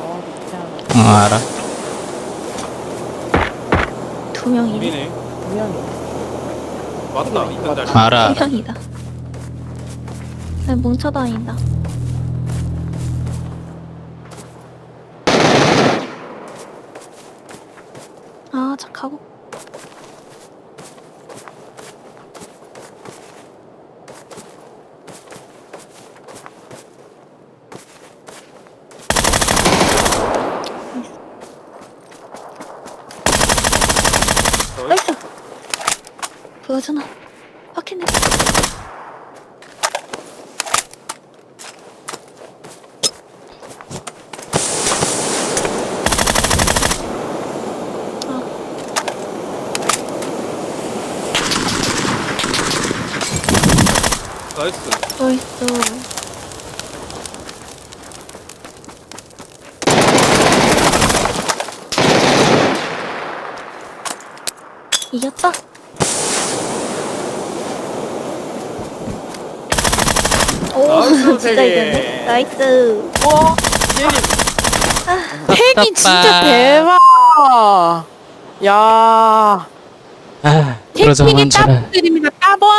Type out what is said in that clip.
응, 알아. 두 명이네. 우리네. 두 명이. 맞다. 있던 자리. 알아. 두 명이다. 그냥 뭉쳐다닌다. 아, 착하고. 나이스. 그거잖아. 확인해. 나이스. 나이스. 이겼다. 오, 나이스, 진짜 세계. 이겼네. 나이스. 와, 핵이 진짜 대박. 야, 아, 핵이 그러자는 줄. 따봉 드립니다. 따봉.